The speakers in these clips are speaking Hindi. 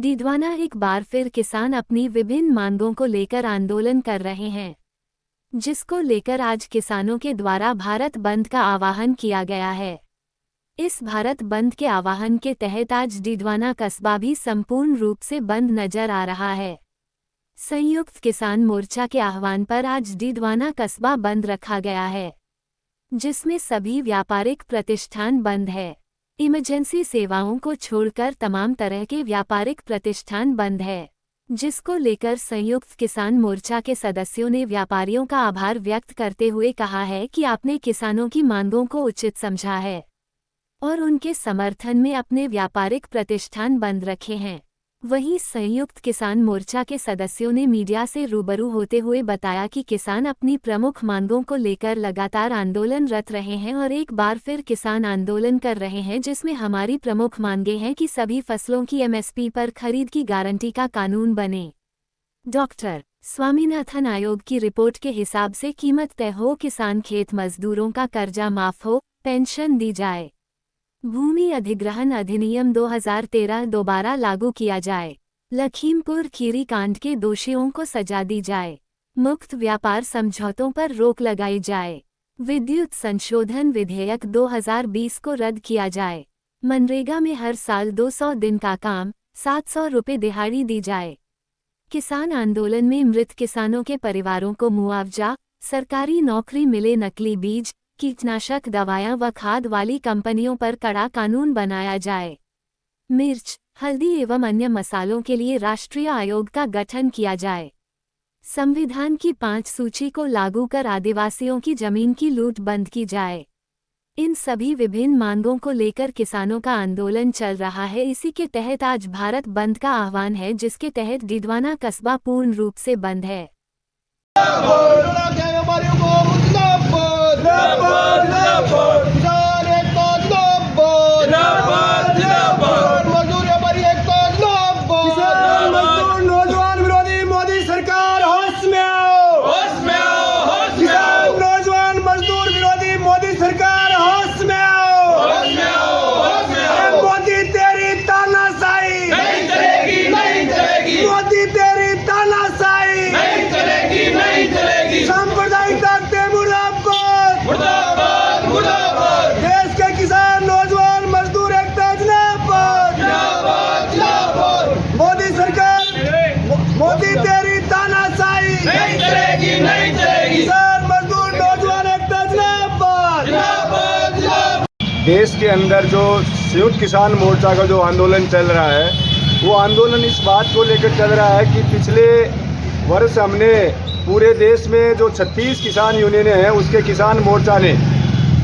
डीडवाना एक बार फिर किसान अपनी विभिन्न मांगों को लेकर आंदोलन कर रहे हैं, जिसको लेकर आज किसानों के द्वारा भारत बंद का आह्वान किया गया है। इस भारत बंद के आह्वान के तहत आज डीडवाना कस्बा भी संपूर्ण रूप से बंद नजर आ रहा है। संयुक्त किसान मोर्चा के आह्वान पर आज डीडवाना कस्बा बंद रखा गया है, जिसमें सभी व्यापारिक प्रतिष्ठान बंद है। इमरजेंसी सेवाओं को छोड़कर तमाम तरह के व्यापारिक प्रतिष्ठान बंद है, जिसको लेकर संयुक्त किसान मोर्चा के सदस्यों ने व्यापारियों का आभार व्यक्त करते हुए कहा है कि आपने किसानों की मांगों को उचित समझा है और उनके समर्थन में अपने व्यापारिक प्रतिष्ठान बंद रखे हैं। वहीं संयुक्त किसान मोर्चा के सदस्यों ने मीडिया से रूबरू होते हुए बताया कि किसान अपनी प्रमुख मांगों को लेकर लगातार आंदोलनरत रहे हैं और एक बार फिर किसान आंदोलन कर रहे हैं, जिसमें हमारी प्रमुख मांगें हैं कि सभी फसलों की एमएसपी पर खरीद की गारंटी का कानून बने। डॉक्टर स्वामीनाथन आयोग की रिपोर्ट के हिसाब से कीमत तय हो, किसान खेत मजदूरों का कर्जा माफ हो, पेंशन दी जाए, भूमि अधिग्रहण अधिनियम 2013 दोबारा लागू किया जाए, लखीमपुर खीरी कांड के दोषियों को सजा दी जाए, मुक्त व्यापार समझौतों पर रोक लगाई जाए, विद्युत संशोधन विधेयक 2020 को रद्द किया जाए, मनरेगा में हर साल 200 दिन का काम 700 रुपये दिहाड़ी दी जाए, किसान आंदोलन में मृत किसानों के परिवारों को मुआवजा, सरकारी नौकरी मिले, नकली बीज कीटनाशक दवाएं व खाद वाली कंपनियों पर कड़ा कानून बनाया जाए, मिर्च, हल्दी एवं अन्य मसालों के लिए राष्ट्रीय आयोग का गठन किया जाए, संविधान की 5 सूची को लागू कर आदिवासियों की जमीन की लूट बंद की जाए। इन सभी विभिन्न मांगों को लेकर किसानों का आंदोलन चल रहा है। इसी के तहत आज भारत बंद का आह्वान है, जिसके तहत डीडवाना कस्बा पूर्ण रूप से बंद है। देश के अंदर जो संयुक्त किसान मोर्चा का जो आंदोलन चल रहा है, वो आंदोलन इस बात को लेकर चल रहा है कि पिछले वर्ष हमने पूरे देश में जो 36 किसान यूनियनें हैं, उसके किसान मोर्चा ने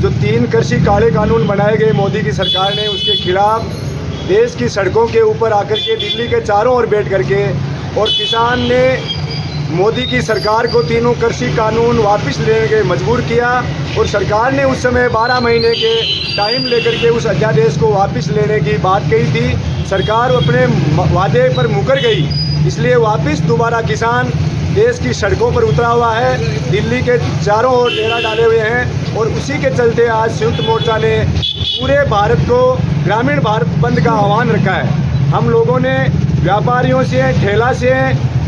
जो 3 कृषि काले कानून बनाए गए मोदी की सरकार ने, उसके खिलाफ देश की सड़कों के ऊपर आकर के दिल्ली के चारों ओर बैठ करके और किसान ने मोदी की सरकार को तीनों कृषि कानून वापस लेने के मजबूर किया और सरकार ने उस समय 12 महीने के टाइम लेकर के उस अध्यादेश को वापस लेने की बात कही थी। सरकार अपने वादे पर मुकर गई, इसलिए वापस दोबारा किसान देश की सड़कों पर उतरा हुआ है, दिल्ली के चारों ओर डेरा डाले हुए हैं और उसी के चलते आज संयुक्त मोर्चा ने पूरे भारत को ग्रामीण भारत बंद का आह्वान रखा है। हम लोगों ने व्यापारियों से, ठेला से,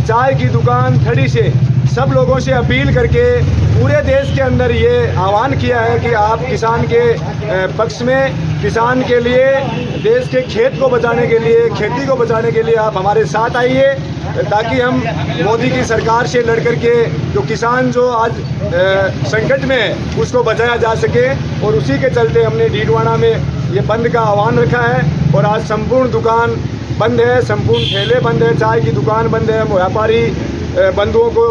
चाय की दुकान, थड़ी से, सब लोगों से अपील करके पूरे देश के अंदर ये आह्वान किया है कि आप किसान के पक्ष में, किसान के लिए, देश के खेत को बचाने के लिए, खेती को बचाने के लिए आप हमारे साथ आइए, ताकि हम मोदी की सरकार से लड़ करके जो किसान जो आज संकट में है उसको बचाया जा सके। और उसी के चलते हमने डीडवाना में ये बंद का आह्वान रखा है और आज संपूर्ण दुकान बंद है, संपूर्ण ठेले बंद है, चाय की दुकान बंद है। व्यापारी बंधुओं को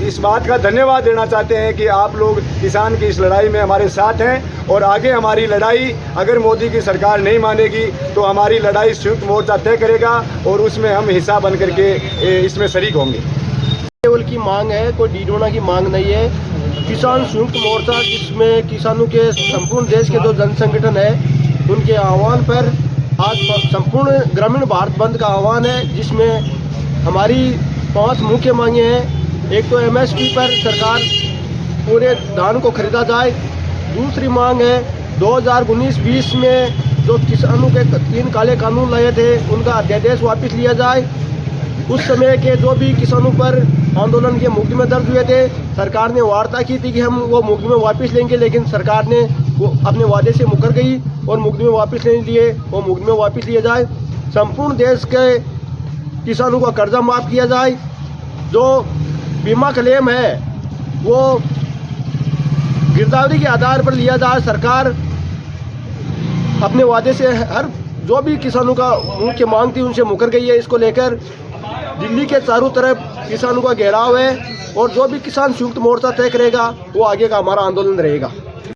इस बात का धन्यवाद देना चाहते हैं कि आप लोग किसान की इस लड़ाई में हमारे साथ हैं और आगे हमारी लड़ाई अगर मोदी की सरकार नहीं मानेगी तो हमारी लड़ाई संयुक्त मोर्चा तय करेगा और उसमें हम हिस्सा बन करके इसमें शरीक होंगे। केवल की मांग है, कोई डीडवाना की मांग नहीं है। किसान संयुक्त मोर्चा, जिसमें किसानों के संपूर्ण देश के जो जन संगठन है, उनके आह्वान पर आज संपूर्ण ग्रामीण भारत बंद का आह्वान है, जिसमें हमारी 5 मुख्य मांगे हैं। एक तो एमएसपी पर सरकार पूरे धान को खरीदा जाए। दूसरी मांग है 2019-20 में जो किसानों के 3 काले कानून लाए थे उनका अध्यादेश वापस लिया जाए। उस समय के जो भी किसानों पर आंदोलन के मुकदमे दर्ज हुए थे, सरकार ने वार्ता की थी कि हम वो मुकदमे वापस लेंगे, लेकिन सरकार ने वो अपने वादे से मुकर गई और मुकदमे वापस नहीं लिए। वो मुकदमे वापस लिए जाए। संपूर्ण देश के किसानों का कर्जा माफ़ किया जाए। जो बीमा क्लेम है वो गिरदावरी के आधार पर लिया जाए। सरकार अपने वादे से हर जो भी किसानों का मुख्य मांग थी उनसे मुकर गई है। इसको लेकर दिल्ली के चारों तरफ किसानों का घेराव है और जो भी किसान संयुक्त मोर्चा तय करेगा वो आगे का हमारा आंदोलन रहेगा।